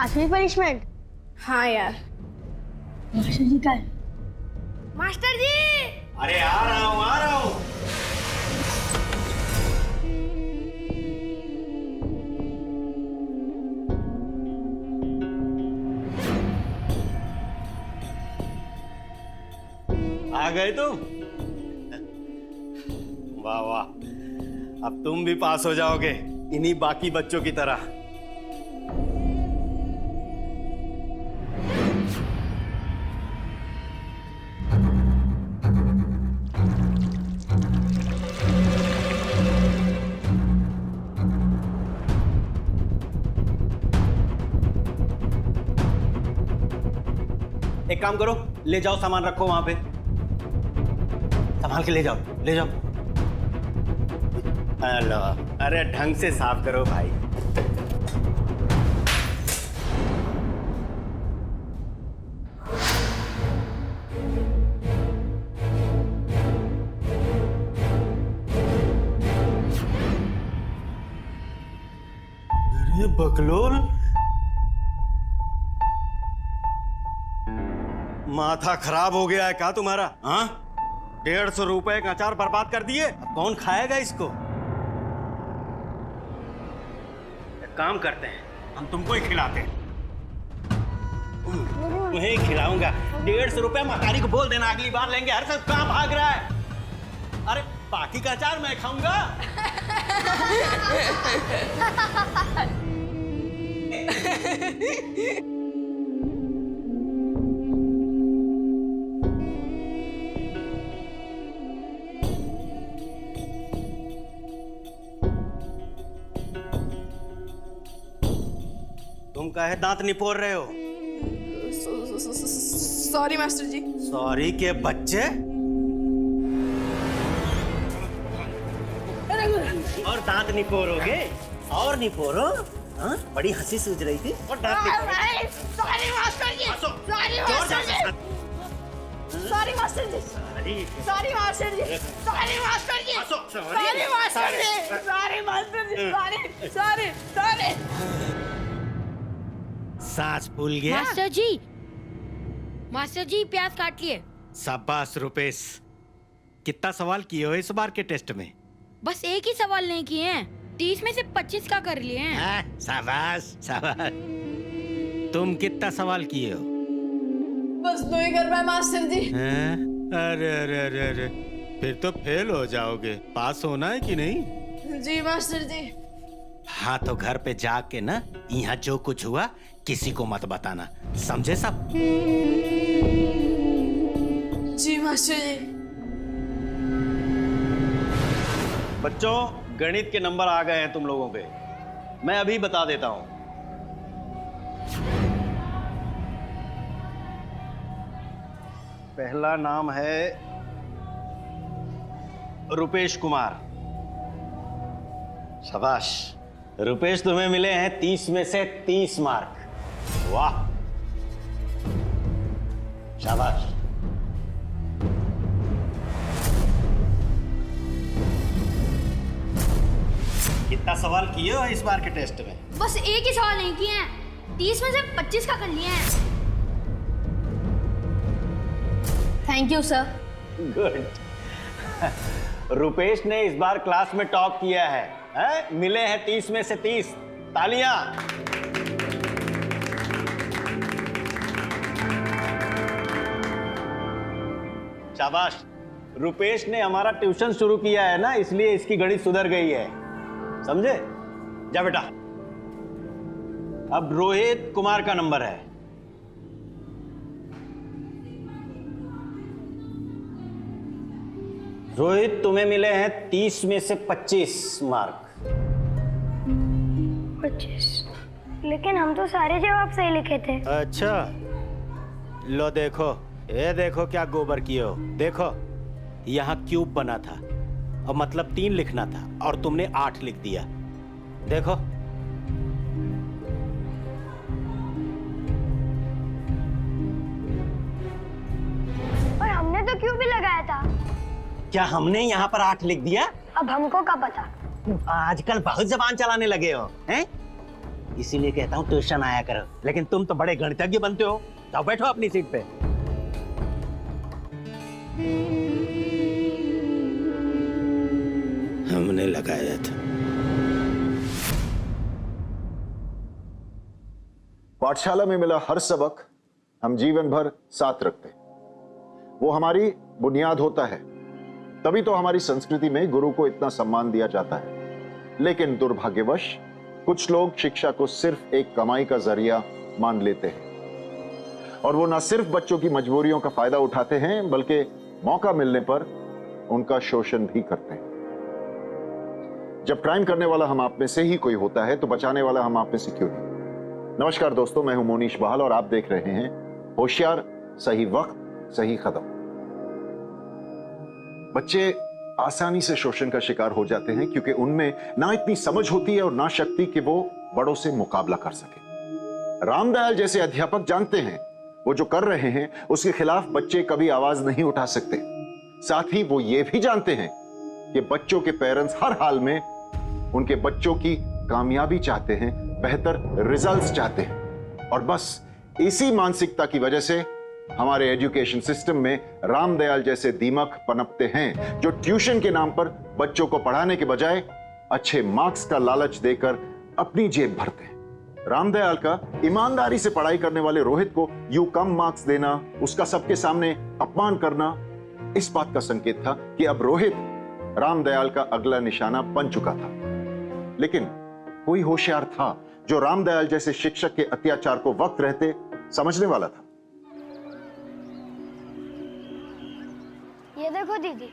आखिरी पनिशमेंट। हाँ यार। मास्टर जी का है। मास्टर जी। अरे आ रहा हूँ आ रहा हूँ। आ गए तुम? वाह वाह, अब तुम भी पास हो जाओगे इन्हीं बाकी बच्चों की तरह। एक काम करो, ले जाओ सामान रखो वहां पे, संभाल के ले जाओ ले जाओ। हेलो, अरे ढंग से साफ करो भाई। अरे बकलोल, माथा खराब हो गया है क्या तुम्हारा? हाँ, 150 रुपए का अचार बर्बाद कर दिए। अब कौन खाएगा इसको? एक काम करते हैं, हम तुमको ही खिलाते हैं। तुम्हें ही खिलाऊंगा। 150 रुपए मकारी को बोल देना अगली बार लेंगे। हर सब कहाँ भाग रहा है? अरे बाकी का अचार मैं खाऊंगा। तुम काहे दांत निपोर रहे हो? Sorry master ji. सॉरी के बच्चे। और दांत निपोरोगे? और निपोरो। हाँ? बड़ी हंसी सूझ रही थी और दांत निपोरो। Sorry master ji. Sorry master ji. Sorry master ji. Sorry master ji. Sorry master ji. Sorry master ji. Sorry master ji. Sorry sorry sorry. सांस फूल गया? मास्टर जी प्याज काट लिए। शाबाश रुपेश, कितना सवाल किए हो इस बार के टेस्ट में? बस एक ही सवाल नहीं किए हैं, 30 में से 25 का कर लिए हैं। शाबाश शाबाश। तुम कितना सवाल किए हो? बस 2 ही कर पाए मास्टर जी। अरे अरे अरे अरे, फिर तो फेल हो जाओगे। पास होना है कि नहीं? जी मास्टर जी। हाँ तो घर पे जाके ना, यहाँ जो कुछ हुआ किसी को मत बताना, समझे सब? जी मास्टर जी। बच्चों, गणित के नंबर आ गए हैं तुम लोगों के। मैं अभी बता देता हूं। पहला नाम है रुपेश कुमार। शाबाश रुपेश, तुम्हें मिले हैं 30 में से 30 मार्क। वाह, शाबाश। कितना सवाल किए हो इस बार के टेस्ट में? बस एक ही सवाल नहीं किए हैं, 30 में से 25 का कर लिए हैं। Thank you sir. Good. Rupesh ने इस बार क्लास में टॉप किया है? मिले हैं 30 में से 30। तालियां। शाबाश। रुपेश ने हमारा ट्यूशन शुरू किया है ना, इसलिए इसकी गणित सुधर गई है, समझे? जा बेटा। अब रोहित कुमार का नंबर है। रोहित, तुम्हें मिले हैं 30 में से 25 मार्क। 25? लेकिन हम तो सारे जवाब सही लिखे थे। अच्छा, लो देखो, ये देखो क्या गोबर किए हो। देखो, यहाँ क्यूब बना था और मतलब 3 लिखना था और तुमने 8 लिख दिया। देखो। और हमने तो क्यूब भी लगाया था। क्या हमने यहाँ पर 8 लिख दिया? अब हमको क्या पता। आजकल बहुत जबान चलाने लगे हो, हैं? इसीलिए कहता हूँ ट्यूशन आया करो। लेकिन तुम तो बड़े गणितज्ञ बनते हो। जाओ बैठो अपनी सीट पे। हमने लगाया था। पाठशाला में मिला हर सबक हम जीवन भर साथ रखते हैं। वो हमारी बुनियाद होता है। तभी तो हमारी संस्कृति में गुरु को इतना सम्मान दिया जाता है। लेकिन दुर्भाग्यवश कुछ लोग शिक्षा को सिर्फ एक कमाई का जरिया मान लेते हैं और वो न सिर्फ बच्चों की मजबूरियों का फायदा उठाते हैं बल्कि मौका मिलने पर उनका शोषण भी करते हैं। जब क्राइम करने वाला हम आप में से ही कोई होता है तो बचाने वाला हम आप में से क्यों नहीं। नमस्कार दोस्तों, मैं हूं मोनीश बहाल और आप देख रहे हैं होशियार, सही वक्त सही कदम। बच्चे आसानी से शोषण का शिकार हो जाते हैं क्योंकि उनमें ना इतनी समझ होती है और ना शक्ति कि वो बड़ों से मुकाबला कर सके। रामदयाल जैसे अध्यापक जानते हैं वो जो कर रहे हैं उसके खिलाफ बच्चे कभी आवाज नहीं उठा सकते। साथ ही वो ये भी जानते हैं कि बच्चों के पेरेंट्स हर हाल में उनके बच्चों की कामयाबी चाहते हैं, बेहतर रिजल्ट्स चाहते हैं। और बस इसी मानसिकता की वजह से हमारे एजुकेशन सिस्टम में रामदयाल जैसे दीमक पनपते हैं जो ट्यूशन के नाम पर बच्चों को पढ़ाने के बजाय अच्छे मार्क्स का लालच देकर अपनी जेब भरते हैं। रामदयाल का ईमानदारी से पढ़ाई करने वाले रोहित को यूं कम मार्क्स देना, उसका सबके सामने अपमान करना, इस बात का संकेत था कि अब रोहित रामदयाल का अगला निशाना बन चुका था। लेकिन कोई होशियार था जो रामदयाल जैसे शिक्षक के अत्याचार को वक्त रहते समझने वाला था। ये देखो दीदी,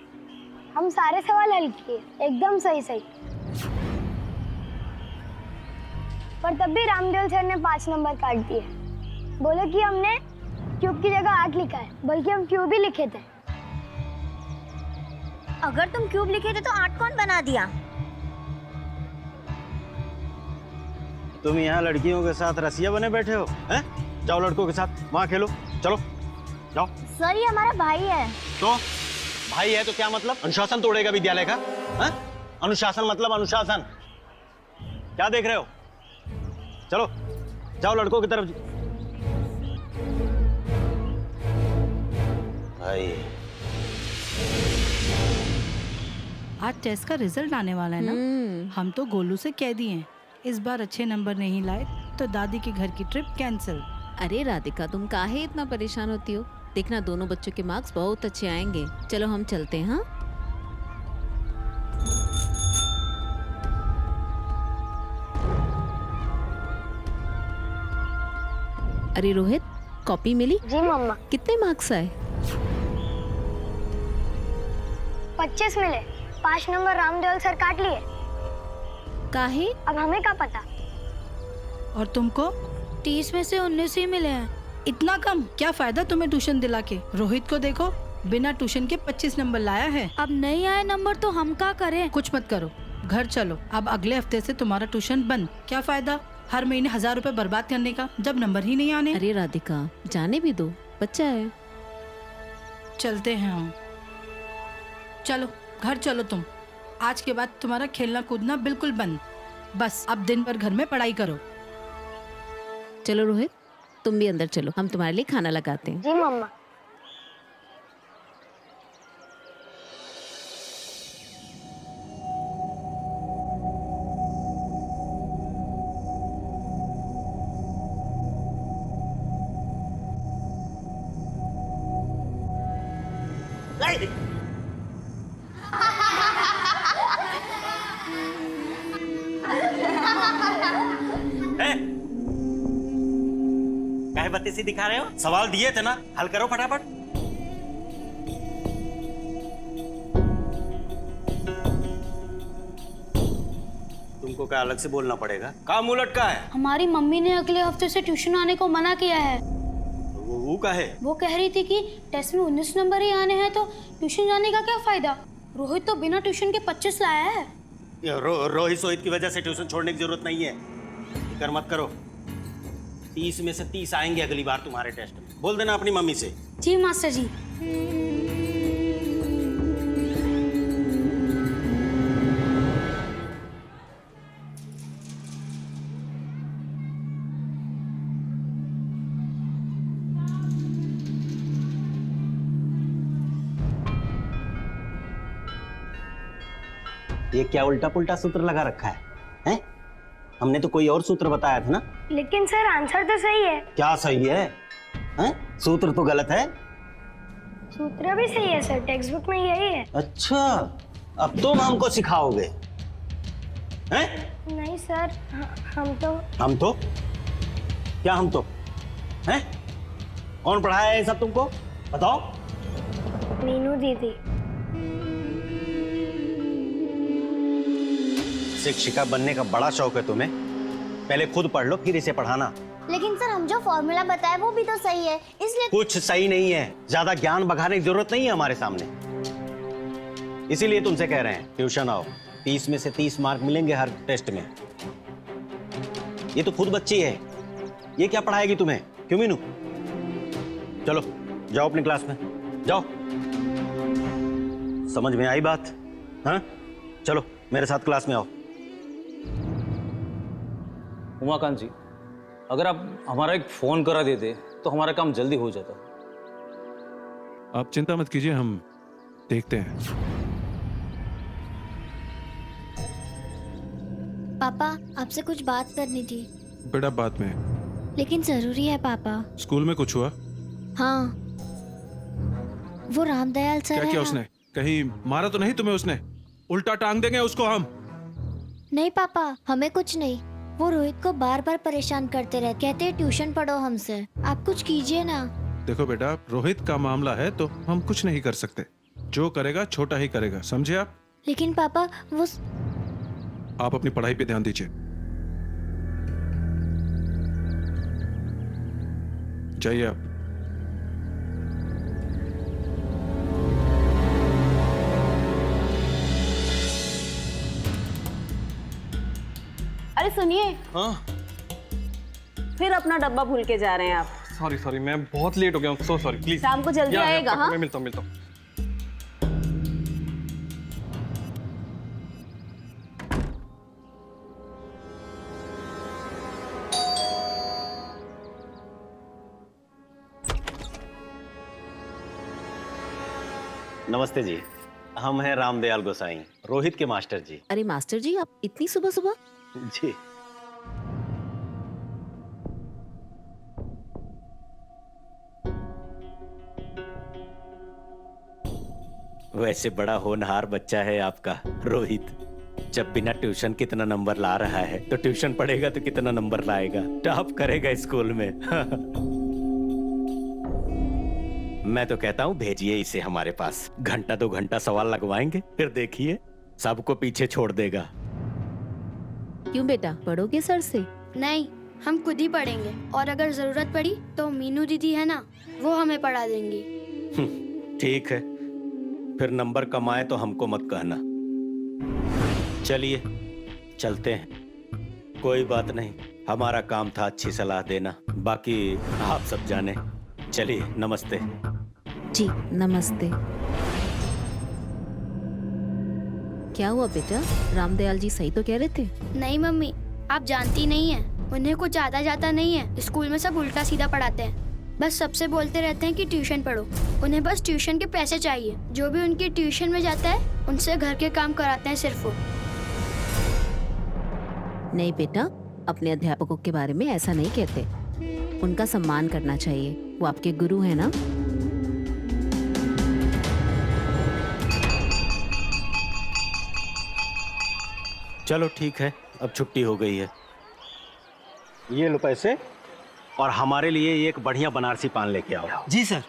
हम सारे सवाल हल किए एकदम सही सही, पर तब भी रामदेव सर ने 5 नंबर काट दिए। बोले कि हमने क्यूब की जगह 8 लिखा है, बल्कि हम क्यूब ही लिखे थे। अगर तुम क्यूब लिखे थे तो 8 कौन बना दिया? तुम यहाँ लड़कियों के साथ रसिया बने बैठे हो हैं? जाओ लड़कों के साथ वहां खेलो, चलो जाओ। सर ये हमारा भाई है। तो भाई है तो क्या मतलब? अनुशासन तोड़ेगा विद्यालय का? हैं? अनुशासन मतलब अनुशासन। क्या देख रहे हो? चलो जाओ लड़कों की तरफ। भाई आज टेस्ट का रिजल्ट आने वाला है ना। हम तो गोलू से कह दिए हैं इस बार अच्छे नंबर नहीं लाए तो दादी के घर की ट्रिप कैंसिल। अरे राधिका, तुम काहे इतना परेशान होती हो? देखना दोनों बच्चों के मार्क्स बहुत अच्छे आएंगे। चलो हम चलते हैं। हाँ अरे रोहित, कॉपी मिली? जी मम्मा। कितने मार्क्स आए? 25 मिले। 5 नंबर रामदेव सर काट लिए। काहे? अब हमें क्या पता। और तुमको? 30 में से 19 ही मिले हैं। इतना कम? क्या फायदा तुम्हें ट्यूशन दिला के। रोहित को देखो, बिना ट्यूशन के 25 नंबर लाया है। अब नहीं आए नंबर तो हम क्या करें? कुछ मत करो, घर चलो। अब अगले हफ्ते से तुम्हारा ट्यूशन बंद। क्या फायदा हर महीने 1000 रुपए बर्बाद करने का जब नंबर ही नहीं आने। अरे राधिका, जाने भी दो, बच्चा है। चलते हैं हम। चलो घर चलो तुम। आज के बाद तुम्हारा खेलना कूदना बिल्कुल बंद। बस अब दिन भर घर में पढ़ाई करो। चलो रोहित, तुम भी अंदर चलो, हम तुम्हारे लिए खाना लगाते हैं। जी मम्मा। काहे बत्तीसी दिखा रहे हो? सवाल दिए थे ना, हल करो फटाफट। तुमको क्या अलग से बोलना पड़ेगा? काम उलट का है। हमारी मम्मी ने अगले हफ्ते से ट्यूशन आने को मना किया है। वो का है? वो कह रही थी कि टेस्ट में 19 नंबर ही आने हैं तो ट्यूशन जाने का क्या फायदा। रोहित तो बिना ट्यूशन के 25 लाया है। रोहित सोहित की वजह से ट्यूशन छोड़ने की जरूरत नहीं है। फिक्र मत करो, 30 में से 30 आएंगे अगली बार तुम्हारे टेस्ट में। बोल देना अपनी मम्मी से। जी मास्टर जी। ये क्या उल्टा पुल्टा सूत्र लगा रखा है? हैं? हमने तो कोई और सूत्र बताया था ना। लेकिन सर आंसर तो सही है। क्या सही है? हैं? सूत्र तो गलत है। सूत्र भी सही है सर, टेक्स्ट बुक में यही है। अच्छा, अब तुम हमको सिखाओगे? हैं? नहीं सर, हम तो क्या हम तो? हैं? कौन पढ़ाया ये सब तुमको? बताओ। मीनू दीदी। शिक्षिका बनने का बड़ा शौक है तुम्हें? पहले खुद पढ़ लो, फिर इसे पढ़ाना। लेकिन सर हम जो फॉर्मूला बताए वो भी तो सही है, इसलिए कुछ सही नहीं है। ज्यादा ज्ञान बघाने की जरूरत नहीं है हमारे सामने। इसीलिए तुमसे कह रहे हैं ट्यूशन आओ। 30 में से 30 मार्क मिलेंगे हर टेस्ट में। ये तो खुद बच्ची है, ये क्या पढ़ाएगी तुम्हें? क्यों मीनू? चलो जाओ अपनी क्लास में जाओ। समझ में आई बात? हाँ, चलो मेरे साथ क्लास में आओ। उमाकांत जी, अगर आप हमारा एक फोन करा देते तो हमारा काम जल्दी हो जाता। आप चिंता मत कीजिए, हम देखते हैं। पापा आपसे कुछ बात करनी थी। बेटा बात में, लेकिन जरूरी है पापा। स्कूल में कुछ हुआ? हाँ, वो रामदयाल सर क्या है किया ना? उसने? कहीं मारा तो नहीं तुम्हें उसने? उल्टा टांग देंगे उसको हम। नहीं पापा, हमें कुछ नहीं। वो रोहित को बार बार परेशान करते रहते, कहते हैं ट्यूशन पढ़ो हमसे। आप कुछ कीजिए ना। देखो बेटा, रोहित का मामला है तो हम कुछ नहीं कर सकते। जो करेगा छोटा ही करेगा, समझे आप? लेकिन पापा वो आप अपनी पढ़ाई पे ध्यान दीजिए। जाइए आप। अरे सुनिए, हाँ फिर अपना डब्बा भूल के जा रहे हैं आप। सॉरी मैं बहुत लेट हो गया हूँ, सो सॉरी प्लीज। शाम को जल्दी आएगा। हाँ, मैं मिलता हूँ। नमस्ते जी, हम हैं रामदयाल गोसाई, रोहित के मास्टर जी। अरे मास्टर जी, आप इतनी सुबह सुबह? जी वैसे बड़ा होनहार बच्चा है आपका रोहित। जब बिना ट्यूशन कितना नंबर ला रहा है तो ट्यूशन पढ़ेगा तो कितना नंबर लाएगा, टॉप करेगा स्कूल में। मैं तो कहता हूँ भेजिए इसे हमारे पास, घंटा 2 घंटा सवाल लगवाएंगे, फिर देखिए सबको पीछे छोड़ देगा। क्यों बेटा, पढ़ोगे सर से? नहीं, हम खुद ही पढ़ेंगे, और अगर जरूरत पड़ी तो मीनू दीदी है ना, वो हमें पढ़ा देंगी। ठीक है, फिर नंबर कमाए तो हमको मत कहना। चलिए चलते हैं। कोई बात नहीं, हमारा काम था अच्छी सलाह देना, बाकी आप सब जाने। चलिए नमस्ते। जी नमस्ते। क्या हुआ बेटा, रामदयाल जी सही तो कह रहे थे? नहीं मम्मी, आप जानती नहीं हैं, उन्हें कुछ ज्यादा जाता नहीं है। स्कूल में सब उल्टा सीधा पढ़ाते हैं, बस सबसे बोलते रहते हैं कि ट्यूशन पढ़ो। उन्हें बस ट्यूशन के पैसे चाहिए। जो भी उनकी ट्यूशन में जाता है उनसे घर के काम कराते हैं सिर्फ वो। नहीं बेटा, अपने अध्यापकों के बारे में ऐसा नहीं कहते। उनका सम्मान करना चाहिए, वो आपके गुरु है ना। चलो ठीक है, अब छुट्टी हो गई है। ये लो पैसे, और हमारे लिए एक बढ़िया बनारसी पान लेके आओ। जी सर।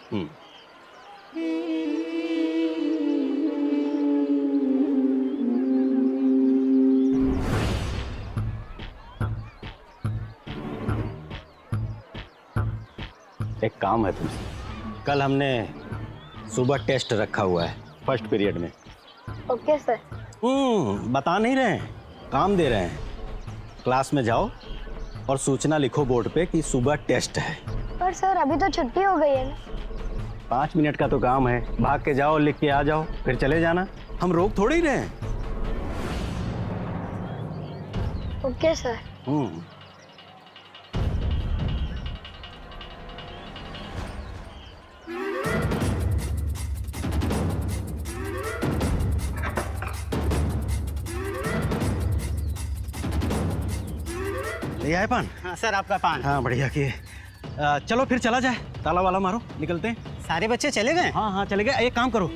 एक काम है तुमसे, कल हमने सुबह टेस्ट रखा हुआ है फर्स्ट पीरियड में। Okay sir. बता नहीं रहे हैं, काम दे रहे हैं। क्लास में जाओ और सूचना लिखो बोर्ड पे कि सुबह टेस्ट है। पर सर अभी तो छुट्टी हो गई है ना। 5 मिनट का तो काम है, भाग के जाओ, लिख के आ जाओ, फिर चले जाना। हम रोक थोड़े ही रहे हैं। Okay sir. बढ़िया है पान? हाँ सर, आपका पान। हाँ बढ़िया किए। चलो फिर चला जाए, ताला वाला मारो, निकलते हैं। सारे बच्चे चले गए? हाँ हाँ चले गए। एक काम करो,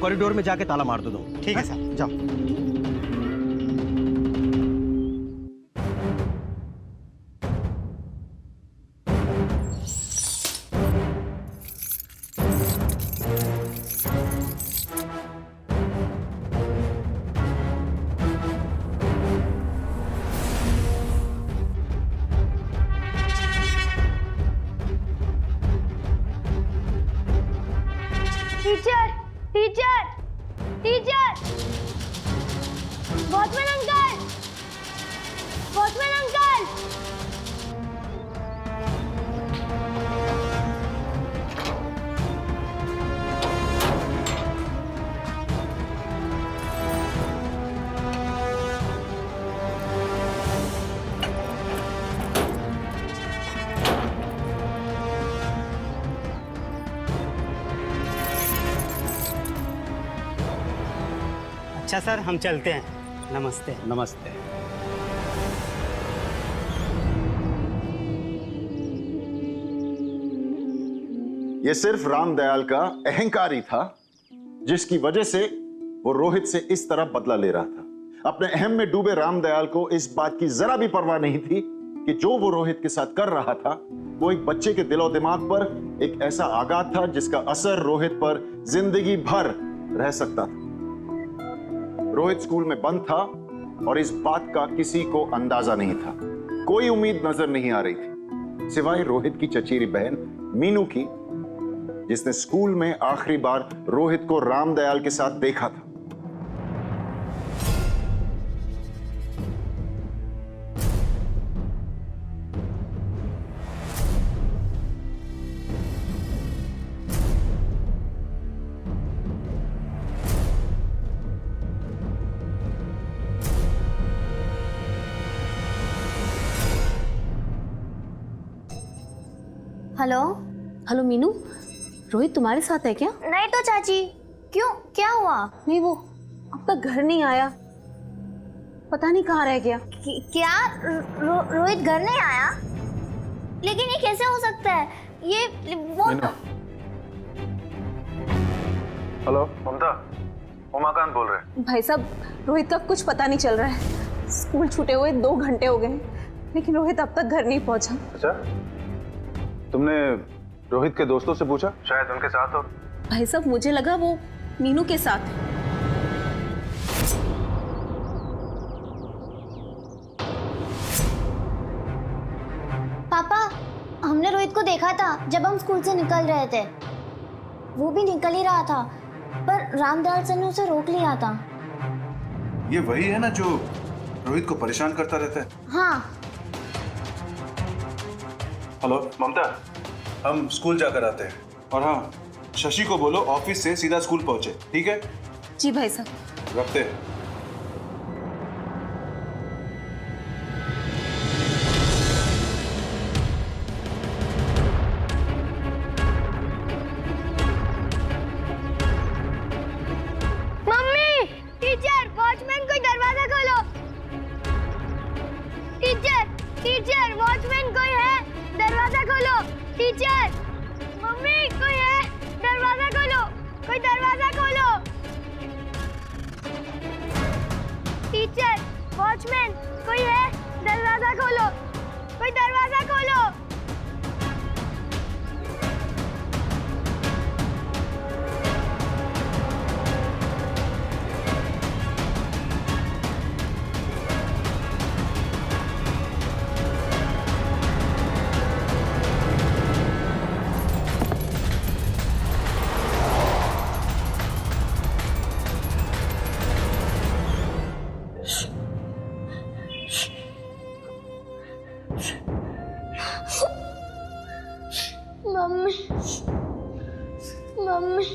कॉरिडोर में जाके ताला मार दो। ठीक है सर। जाओ। Teacher teacher teacher, watchman uncle, watchman uncle. अच्छा सर, हम चलते हैं। नमस्ते। नमस्ते। यह सिर्फ रामदयाल का अहंकार ही था, जिसकी वजह से वो रोहित से इस तरह बदला ले रहा था। अपने अहम में डूबे रामदयाल को इस बात की जरा भी परवाह नहीं थी कि जो वो रोहित के साथ कर रहा था वो एक बच्चे के दिलो दिमाग पर एक ऐसा आघात था जिसका असर रोहित पर जिंदगी भर रह सकता था। रोहित स्कूल में बंद था और इस बात का किसी को अंदाजा नहीं था। कोई उम्मीद नजर नहीं आ रही थी सिवाय रोहित की चचेरी बहन मीनू की, जिसने स्कूल में आखिरी बार रोहित को रामदयाल के साथ देखा था। हेलो हेलो मीनू, रोहित तुम्हारे साथ है क्या? नहीं तो चाची, क्यों, क्या हुआ? नहीं, वो अब तक घर नहीं आया, पता नहीं कहाँ रह गया। क्या रोहित घर नहीं आया? लेकिन ये कैसे हो सकता है? ये वो हेलो ममता, उमाकांत बोल रहे। भाई साहब, रोहित का कुछ पता नहीं चल रहा है। स्कूल छूटे हुए 2 घंटे हो गए, लेकिन रोहित अब तक घर नहीं पहुंचा। अच्छा, तुमने रोहित के दोस्तों से पूछा? शायद उनके साथ हो। भाई साहब, मुझे लगा वो मीनू के साथ है। पापा, हमने रोहित को देखा था जब हम स्कूल से निकल रहे थे। वो भी निकल ही रहा था, पर रामदयाल सर ने उसे रोक लिया था। ये वही है ना जो रोहित को परेशान करता रहता है? हाँ। हेलो ममता, हम स्कूल जाकर आते हैं। और हाँ, शशि को बोलो ऑफिस से सीधा स्कूल पहुंचे, ठीक है? जी भाई साहब। रखते हैं। मम्मी, टीचर, वॉचमैन कोई दरवाजा खोलो। टीचर टीचर, वॉचमैन कोई है, दरवाजा खोलो। टीचर, मम्मी कोई है, दरवाजा खोलो, कोई दरवाजा खोलो। टीचर, वॉचमैन कोई है, दरवाजा खोलो, कोई दरवाजा खोलो। Mummy, mummy.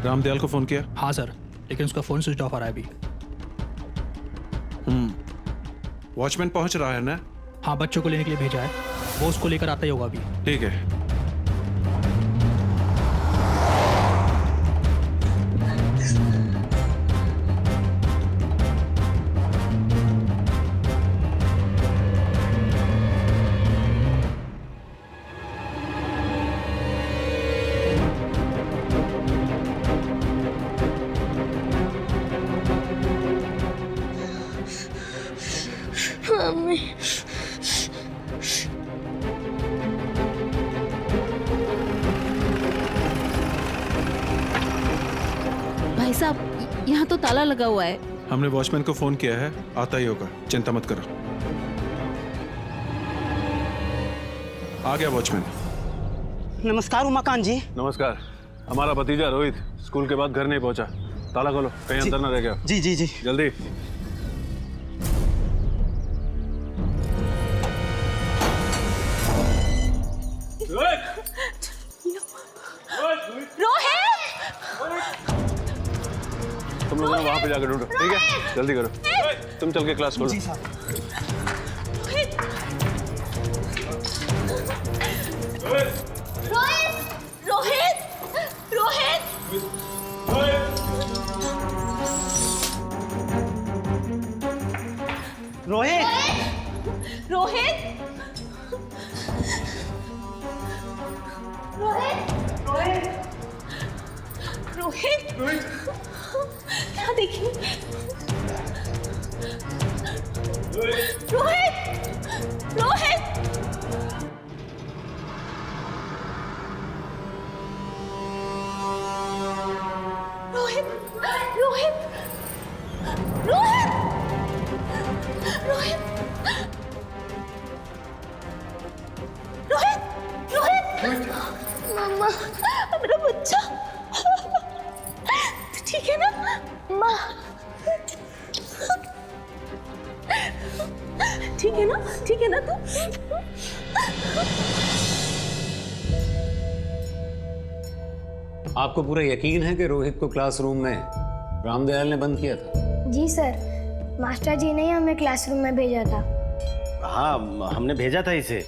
रामदयाल को फोन किया? हाँ सर, लेकिन उसका फोन स्विच ऑफ आ रहा है अभी। वॉचमैन पहुंच रहा है ना? हाँ, बच्चों को लेने के लिए भेजा है, वो उसको लेकर आता ही होगा अभी। ठीक है। मम्मी भाई साहब, यहाँ तो ताला लगा हुआ है। हमने वॉचमैन को फोन किया है, आता ही होगा, चिंता मत करो। आ गया वॉचमैन। नमस्कार उमाकांत जी। नमस्कार। हमारा भतीजा रोहित स्कूल के बाद घर नहीं पहुंचा। ताला खोलो, कहीं अंदर ना रह गया। जी जी जी जल्दी। तुम लोग वहां पे जाकर ढूंढो, ठीक है? जल्दी करो। तुम चल के क्लास खोलो। जी साहब। रोहित, क्या देखिए? रोहित! मम्मा, मेरा बच्चा ठीक है ना? माँ ठीक है ना? ठीक है ना तू? आपको पूरा यकीन है कि रोहित को क्लासरूम में रामदयाल ने बंद किया था? जी सर, मास्टर जी ने ही हमें क्लासरूम में भेजा था। हाँ, हमने भेजा था इसे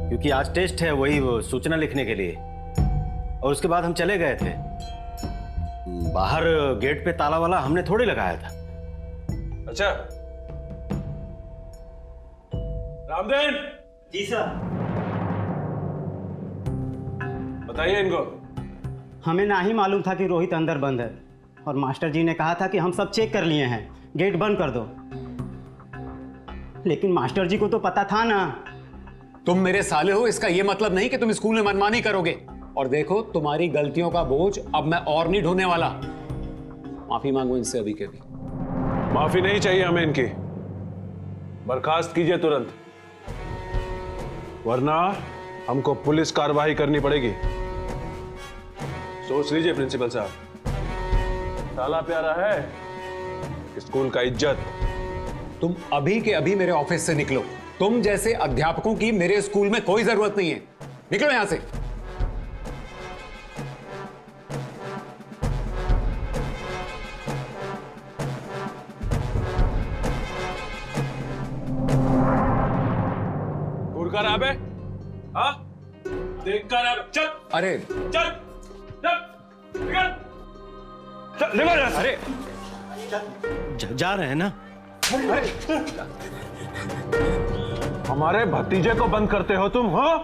क्योंकि आज टेस्ट है, वही वो सूचना लिखने के लिए। और उसके बाद हम चले गए थे। बाहर गेट पे ताला वाला हमने थोड़ी लगाया था। अच्छा, रामदेन। जी सर। बताइए इनको। हमें ना ही मालूम था कि रोहित अंदर बंद है, और मास्टर जी ने कहा था कि हम सब चेक कर लिए हैं, गेट बंद कर दो। लेकिन मास्टर जी को तो पता था ना। तुम मेरे साले हो, इसका यह मतलब नहीं कि तुम स्कूल में मनमानी करोगे। और देखो, तुम्हारी गलतियों का बोझ अब मैं और नहीं ढोने वाला। माफी मांगो इनसे अभी के अभी। माफी नहीं चाहिए हमें इनकी, बर्खास्त कीजिए तुरंत, वरना हमको पुलिस कार्रवाई करनी पड़ेगी। सोच लीजिए प्रिंसिपल साहब, साला प्यारा है स्कूल का इज्जत। तुम अभी के अभी मेरे ऑफिस से निकलो। तुम जैसे अध्यापकों की मेरे स्कूल में कोई जरूरत नहीं है। निकलो यहां से। कर आबे, हाँ? देख कर आबे, चल। अरे चल, चल, निकल, चल, निकल यहाँ से। अरे जा रहे हैं ना? हमारे भतीजे को बंद करते हो तुम, हाँ?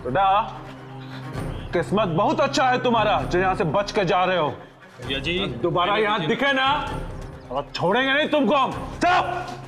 बेटा, किस्मत बहुत अच्छा है तुम्हारा जो यहाँ से बच के जा रहे हो। जी दोबारा यहाँ दिखे ना और छोड़ेंगे नहीं तुमको हम। चलो।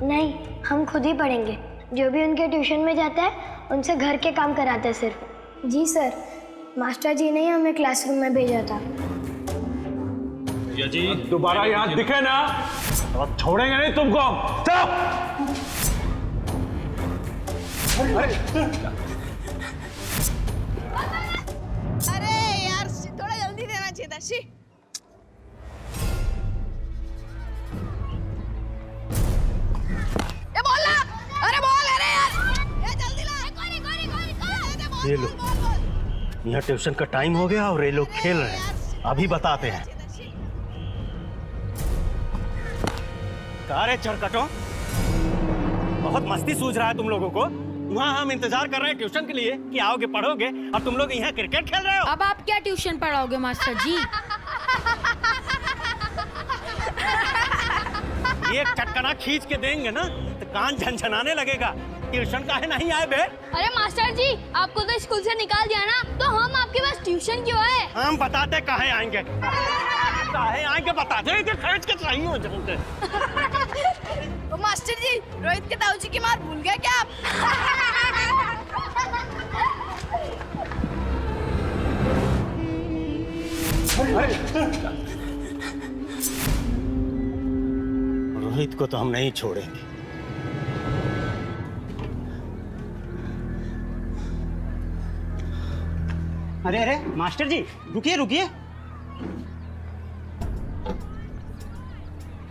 नहीं, हम खुद ही पढ़ेंगे। जो भी उनके ट्यूशन में जाता है उनसे घर के काम कराते सिर्फ। जी सर, मास्टर जी ने ही हमें क्लासरूम में भेजा था। जी दोबारा यहाँ दिखे ना तो अब छोड़ेंगे नहीं तुमको। चलो। अरे यार थोड़ा जल्दी देना चाहिए था। शी ये बोल ना, अरे बोल, अरे यार ये जल्दी ला। ये लो, यहाँ ट्यूशन का टाइम हो गया और ये लोग खेल रहे हैं, अभी बताते हैं। कहाँ रे चरकटो, बहुत मस्ती सूझ रहा है तुम लोगों को। वहाँ हम इंतजार कर रहे हैं ट्यूशन के लिए कि आओगे पढ़ोगे, और तुम लोग यहाँ क्रिकेट खेल रहे हो। अब आप क्या ट्यूशन पढ़ाओगे मास्टर जी? ये चटकना खींच के देंगे ना तो कान झनझनाने लगेगा। ट्यूशन काहे नहीं आए बे? अरे मास्टर जी, आपको तो स्कूल से निकाल दिया ना, तो हम आपके पास ट्यूशन क्यों आए? हम बताते काहे आएंगे, काहे आएंगे बताते हैं कि खर्च के चाहिए हो जाते। ओ मास्टर जी, रोहित के ताऊजी की मार भूल गए क्या आप? रोहित को तो हम नहीं छोड़ेंगे। अरे अरे मास्टर जी, रुकिए रुकिए।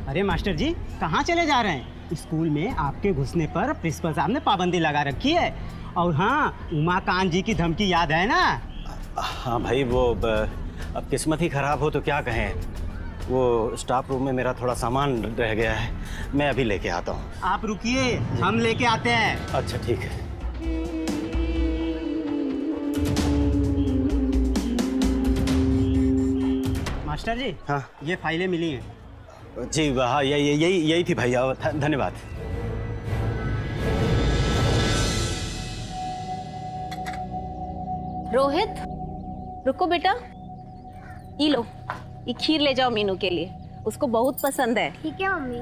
अरे मास्टर जी, कहाँ चले जा रहे हैं? स्कूल में आपके घुसने पर प्रिंसिपल साहब ने पाबंदी लगा रखी है। और हाँ, उमाकांत जी की धमकी याद है ना? हाँ भाई, वो अब किस्मत ही खराब हो तो क्या कहें। वो स्टाफ रूम में मेरा थोड़ा सामान रह गया है, मैं अभी लेके आता हूँ। आप रुकिए, हम लेके आते हैं। अच्छा ठीक है। मास्टर जी, हाँ ये फाइलें मिली हैं। जी हाँ, यही थी भाई, धन्यवाद। रोहित, रुको बेटा, ये लो, ये खीर ले जाओ मीनू के लिए, उसको बहुत पसंद है। ठीक है मम्मी।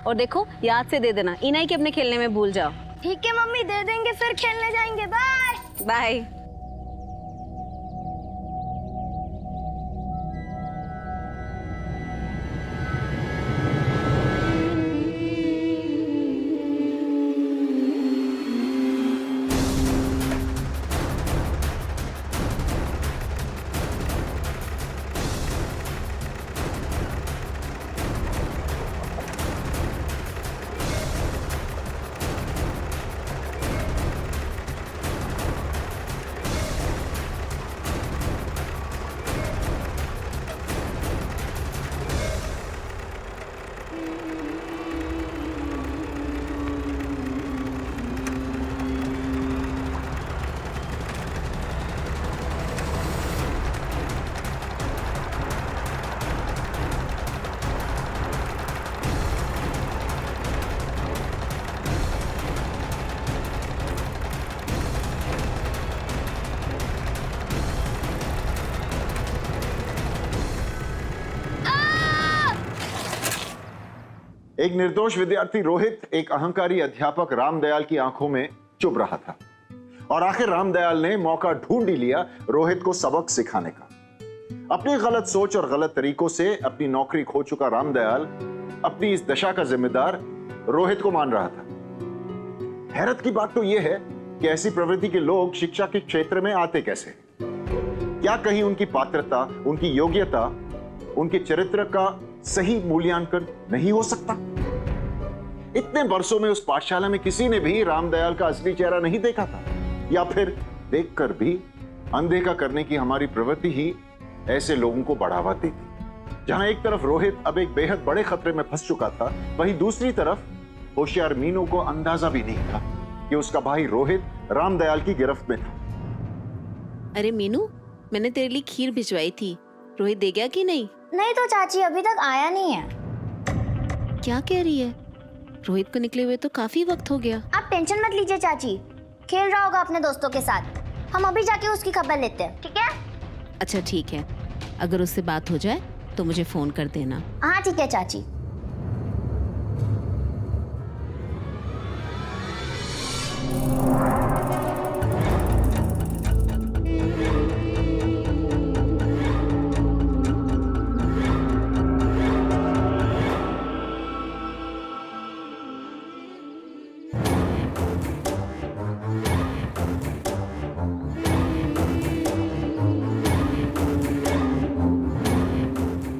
और देखो याद से दे देना, इनाई के अपने खेलने में भूल जाओ। ठीक है मम्मी, दे देंगे, फिर खेलने जाएंगे। Bye bye. एक निर्दोष विद्यार्थी रोहित एक अहंकारी अध्यापक रामदयाल की आंखों में चुभ रहा था, और आखिर रामदयाल ने मौका ढूंढ ही लिया रोहित को सबक सिखाने का। अपनी गलत सोच और गलत तरीकों से अपनी नौकरी खो चुका रामदयाल अपनी इस दशा का जिम्मेदार रोहित को मान रहा था। हैरत की बात तो यह है कि ऐसी प्रवृत्ति के लोग शिक्षा के क्षेत्र में आते कैसे? क्या कहीं उनकी पात्रता, उनकी योग्यता, उनके चरित्र का सही मूल्यांकन नहीं हो सकता? इतने वर्षों में उस पाठशाला में किसी ने भी रामदयाल का असली चेहरा नहीं देखा था, या फिर देखकर भी अनदेखा करने की हमारी प्रवृत्ति ही ऐसे लोगों को बढ़ावा देती। जहां एक तरफ रोहित अब एक बेहद बड़े खतरे में फंस चुका था, वहीं दूसरी तरफ होशियार मीनू को अंदाजा भी नहीं था कि उसका भाई रोहित रामदयाल की गिरफ्त में था। अरे मीनू, मैंने तेरे लिए खीर भिजवाई थी, रोहित दे गया कि नहीं? नहीं तो चाची, अभी तक आया नहीं है। क्या कह रही है? रोहित को निकले हुए तो काफी वक्त हो गया। आप टेंशन मत लीजिए चाची, खेल रहा होगा अपने दोस्तों के साथ। हम अभी जाके उसकी खबर लेते हैं, ठीक है? अच्छा ठीक है, अगर उससे बात हो जाए तो मुझे फोन कर देना। हाँ ठीक है चाची।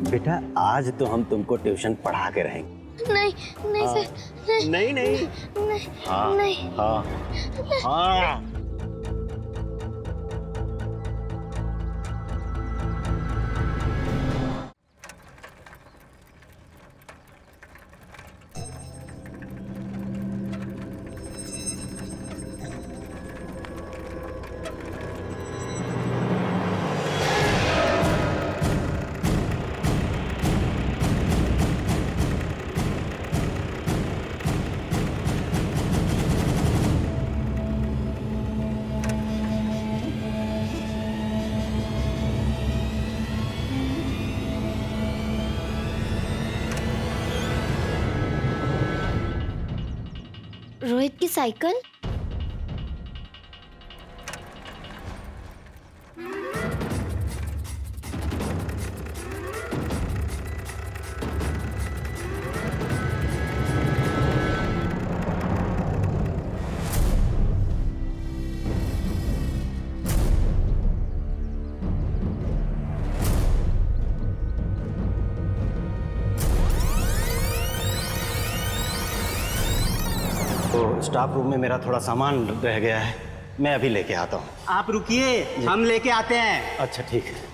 बेटा आज तो हम तुमको ट्यूशन पढ़ा के रहेंगे। नहीं नहीं सर नहीं नहीं नहीं हाँ नहीं हाँ हाँ। रोहित की साइकिल? तो स्टाफ रूम में मेरा थोड़ा सामान रह गया है, मैं अभी लेके आता हूँ। आप रुकिए, हम लेके आते हैं। अच्छा ठीक है।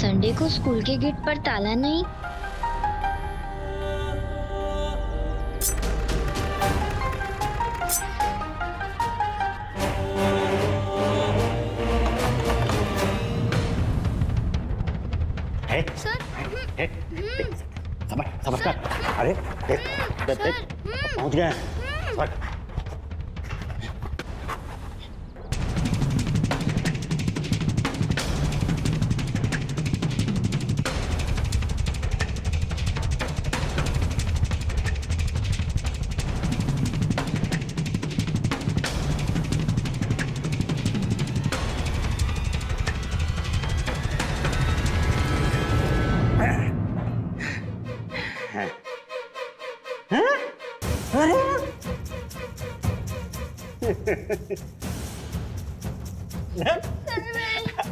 संडे को स्कूल के गेट पर ताला नहीं। है? सर है? सबर सबर कर। अरे देख देख देख पहुंच गए। सबर।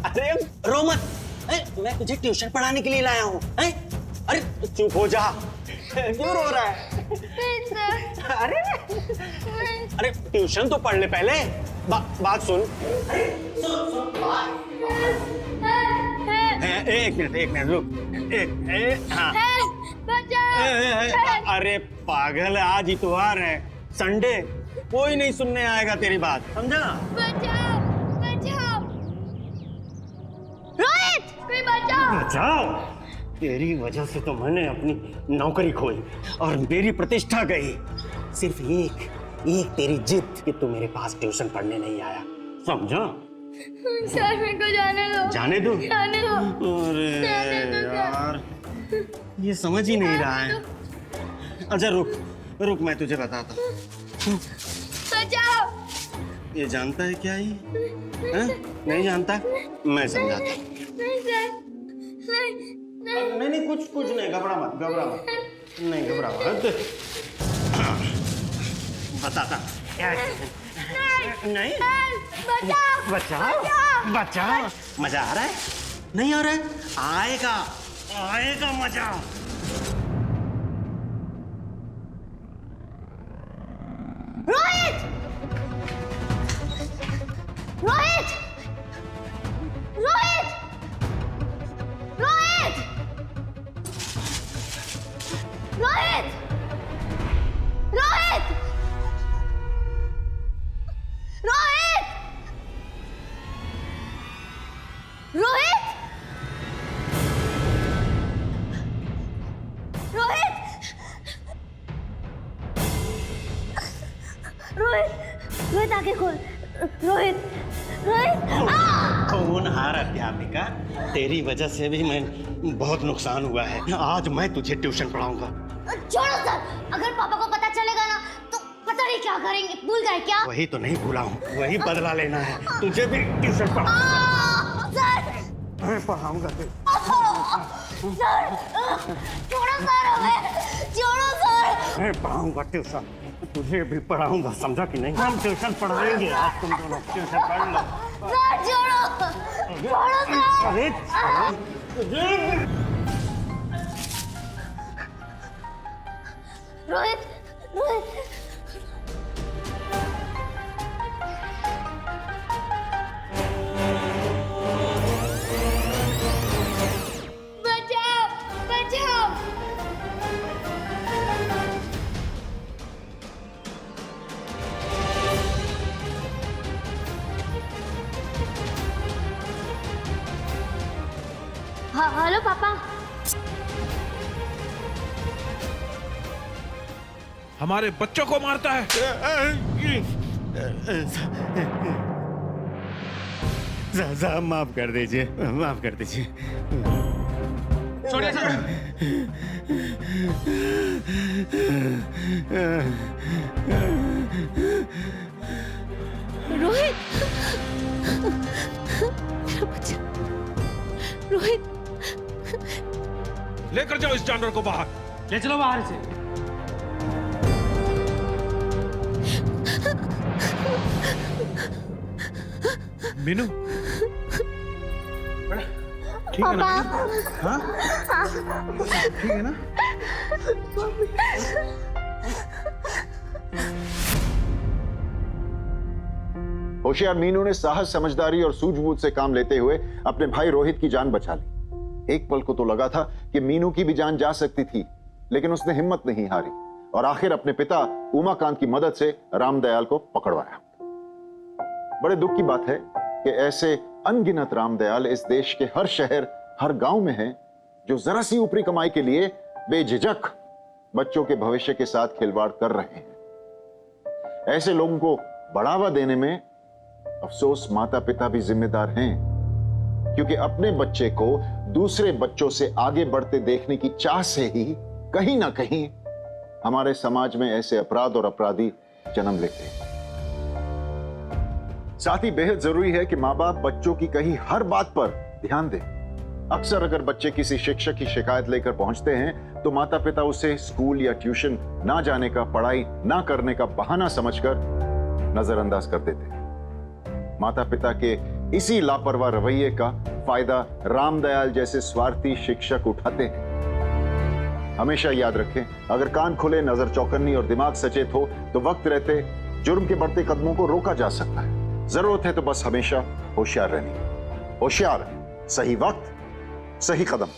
अरे रो मत, मैं तुझे ट्यूशन पढ़ाने के लिए लाया हूँ। अरे चुप हो जा, क्यों रो रहा है? अरे अरे ट्यूशन तो पढ़ ले पहले। बात सुन। एक मिनट रुक। हाँ अरे पागल, आज इतवार है, संडे, कोई नहीं सुनने आएगा तेरी बात, समझा? बचाओ बचाओ रोहित, कोई बचाओ। बचाओ? तेरी वजह से तो मैंने अपनी नौकरी खोई और मेरी प्रतिष्ठा गई। सिर्फ एक तेरी जिद कि तू मेरे पास ट्यूशन पढ़ने नहीं आया, समझा? सर मेरे को जाने दो। जाने दो? जाने दो। अरे जाने दो यार, ये समझ ही नहीं रहा है। अच्छा रुक मैं तुझे बताता हूँ। बचाओ। ये जानता है क्या ये? नहीं जानता? मैं समझाता हूँ। नहीं सर, नहीं कुछ नहीं, घबरा मत नहीं घबरा मत। बताता क्या है? नहीं बचाओ। मजा आ रहा है? नहीं आ रहा है? आएगा मजा। खोल। रोहित, रोहित, होनहार अध्यापिका, तेरी वजह से भी मैं बहुत नुकसान हुआ है। आज मैं तुझे ट्यूशन पढ़ाऊंगा। छोड़ो सर, अगर पापा को पता चलेगा ना तो पता नहीं क्या करेंगे। भूल गए क्या? वही तो नहीं भूला हूँ, वही बदला लेना है। तुझे भी ट्यूशन पढ़ाऊंगा। सर, मैं पढ़ाऊंगा सर, छोड़ो सर हमें, छोड़ो सर। मैं पढ़ाऊंगा ट्यूशन, तुझे भी पढ़ाऊंगा, समझा कि नहीं? हम ट्यूशन पढ़ाएंगे, आज तुम दोनों ट्यूशन पढ़ लो। सर छोड़ो, छोड़ो सर। अरे रोहित, रोहित, बचाओ, बचाओ। हाँ, हेलो पापा। हमारे बच्चों को मारता है। साहब माफ कर दीजिए, माफ कर दीजिए। छोड़िए सर। रोहित, मेरा बच्चा रोहित, लेकर जाओ इस जानवर को बाहर। ले चलो बाहर से। मीनू, ठीक है ना? हाँ? ठीक है ना? होशियार मीनू ने साहस, समझदारी और सूझबूझ से काम लेते हुए अपने भाई रोहित की जान बचा ली। एक पल को तो लगा था कि मीनू की भी जान जा सकती थी, लेकिन उसने हिम्मत नहीं हारी और आखिर अपने पिता उमाकांत की मदद से रामदयाल को पकड़वाया। बड़े दुख की बात है कि ऐसे अनगिनत रामदयाल इस देश के हर शहर, हर गांव में हैं, जो जरा सी ऊपरी कमाई के लिए बेझिझक बच्चों के भविष्य के साथ खिलवाड़ कर रहे हैं। ऐसे लोगों को बढ़ावा देने में अफसोस माता पिता भी जिम्मेदार हैं, क्योंकि अपने बच्चे को दूसरे बच्चों से आगे बढ़ते देखने की चाह से ही कहीं ना कहीं हमारे समाज में ऐसे अपराध और अपराधी जन्म लेते हैं। साथ ही बेहद जरूरी है कि माँ बाप बच्चों की कही हर बात पर ध्यान दें। अक्सर अगर बच्चे किसी शिक्षक की शिकायत लेकर पहुंचते हैं तो माता पिता उसे स्कूल या ट्यूशन ना जाने का, पढ़ाई ना करने का बहाना समझकर नजरअंदाज कर देते हैं। माता पिता के इसी लापरवाह रवैये का फायदा रामदयाल जैसे स्वार्थी शिक्षक उठाते हैं। हमेशा याद रखें, अगर कान खुले, नजर चौकन्नी और दिमाग सचेत हो तो वक्त रहते जुर्म के बढ़ते कदमों को रोका जा सकता है। जरूरत है तो बस हमेशा होशियार रहनी। होशियार, सही वक्त, सही कदम।